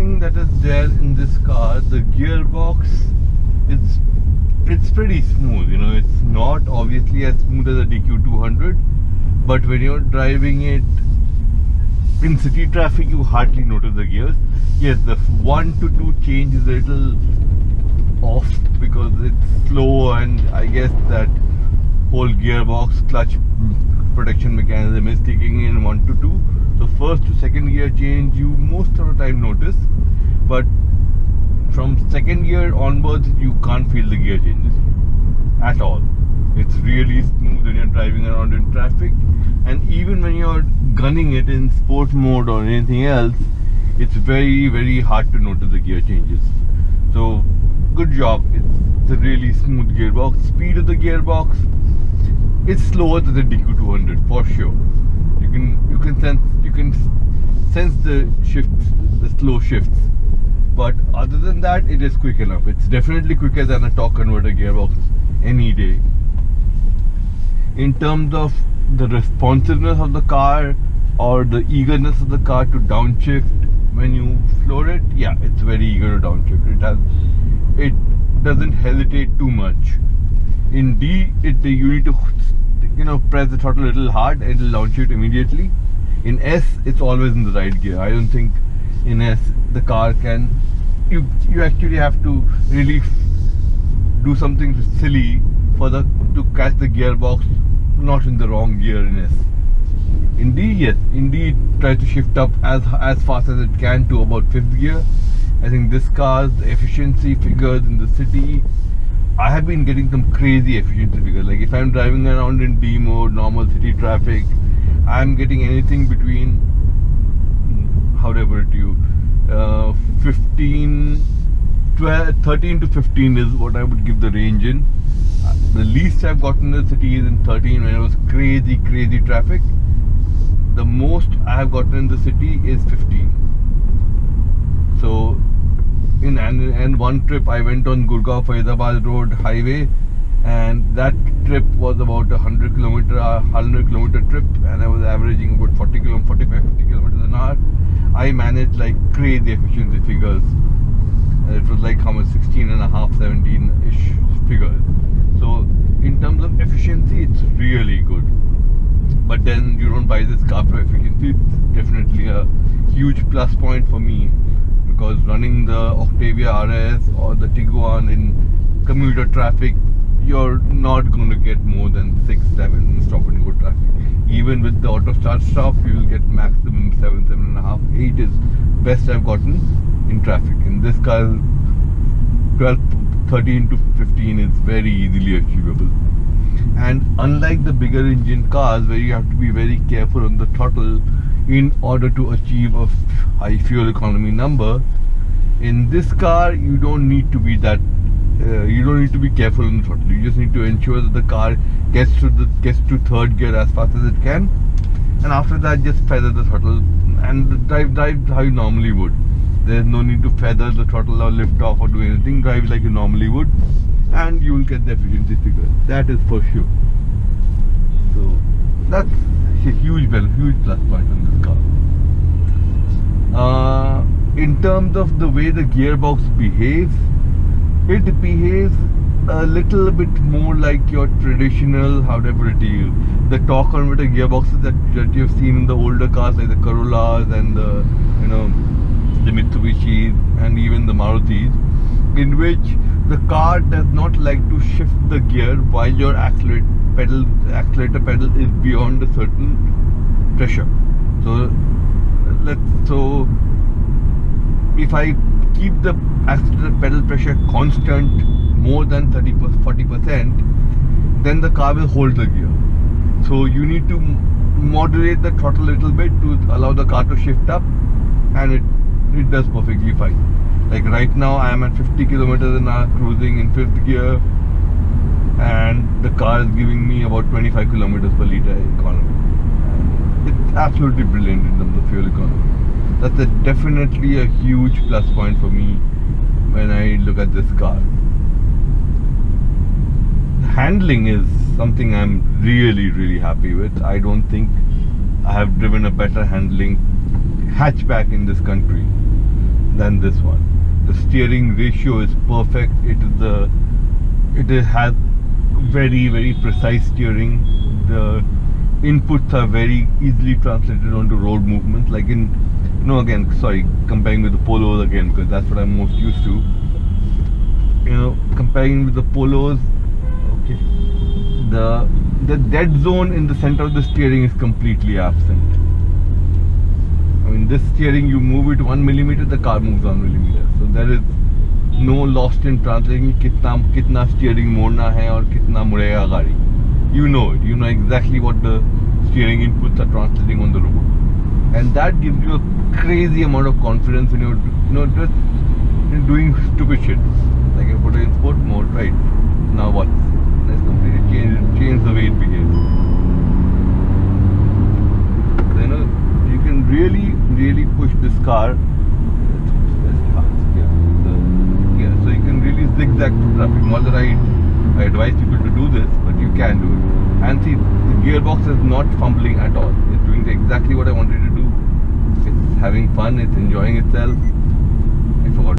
thing that is there in this car, the gearbox, it's pretty smooth. You know, it's not obviously as smooth as a DQ200, but when you're driving it in city traffic, you hardly notice the gears. Yes, the 1 to 2 change is a little off because it's slow, and I guess that whole gearbox clutch protection mechanism is kicking in 1 to 2. The first to second gear change you most of the time notice, but from second gear onwards you can't feel the gear changes at all. It's really smooth when you're driving around in traffic, and even when you're gunning it in sport mode or anything else, it's very hard to notice the gear changes. So good job. It's a really smooth gearbox. Speed of the gearbox, it's slower than the DQ200 for sure. You can sense the shifts, the slow shifts, but other than that, it is quick enough. It's definitely quicker than a torque converter gearbox any day. In terms of the responsiveness of the car or the eagerness of the car to downshift when you floor it, yeah, it's very eager to downshift. It doesn't hesitate too much. In D, you need to press the throttle a little hard and it'll downshift immediately. In S, it's always in the right gear. I don't think in S the car can. You actually have to really do something silly to catch the gearbox not in the wrong gear in S. In D, yes, in D, try to shift up as fast as it can to about 5th gear. I think this car's efficiency figures in the city, I have been getting some crazy efficiency figures. Like if I'm driving around in D mode, normal city traffic, I'm getting anything between, how do I put it to you, 13 to 15 is what I would give the range in. The least I've gotten in the city is in 13 when it was crazy traffic. The most I have gotten in the city is 15. So in one trip I went on Gurgaon-Faridabad Road highway, and that trip was about 100 kilometer trip, and I was averaging about 45-50 kilometers an hour. I managed like crazy efficiency figures. It was like how much, 16.5, 17-ish figures. So in terms of efficiency, it's really good. But then you don't buy this car for efficiency. It's definitely a huge plus point for me, because running the Octavia RS or the Tiguan in commuter traffic, you're not going to get more than 6-7 stop and go traffic. Even with the auto start stop, you will get maximum 7.5, 8 is best I've gotten in traffic. In this car, 13 to 15 is very easily achievable. And unlike the bigger engine cars where you have to be very careful on the throttle in order to achieve a high fuel economy number, in this car you don't need to be that you don't need to be careful on the throttle. You just need to ensure that the car gets to third gear as fast as it can, and after that just feather the throttle and drive how you normally would. There's no need to feather the throttle or lift off or do anything. Drive like you normally would, and you will get the efficiency figure. That is for sure. So that's a huge plus point on this car. In terms of the way the gearbox behaves, it behaves a little bit more like your traditional, how do I put it to you, the torque converter gearboxes that you've seen in the older cars like the Corollas and the Mitsubishis and even the Marutis, in which the car does not like to shift the gear while your accelerator pedal is beyond a certain pressure. So if I keep the accelerator pedal pressure constant more than 40%, then the car will hold the gear. So you need to moderate the throttle a little bit to allow the car to shift up, and it does perfectly fine. Like right now I am at 50 kilometers an hour cruising in 5th gear, and the car is giving me about 25 kilometers per liter economy. It's absolutely brilliant in terms of fuel economy. That's definitely a huge plus point for me when I look at this car. Handling is something I'm really happy with. I don't think I have driven a better handling hatchback in this country than this one. The steering ratio is perfect. It has very precise steering. The inputs are very easily translated onto road movements. Like in, again, sorry, comparing with the Polos again, because that's what I'm most used to. Comparing with the Polos, okay, the dead zone in the center of the steering is completely absent. I mean, this steering, you move it 1 millimeter, the car moves 1 millimeter. So there is no lost in translating kitna steering morna hai aur kitna mudega gaadi. You know it. You know exactly what the steering inputs are translating on the road, and that gives you a crazy amount of confidence when you're just doing stupid shit. Like I put it in sport mode, right? Now what? Let's completely change the way it behaves. So, you can really push this car. So you can really zigzag through traffic. Not that I advise people to do this, but you can do it. And see, the gearbox is not fumbling at all. It's doing exactly what I wanted to do. It's having fun. It's enjoying itself. I forgot.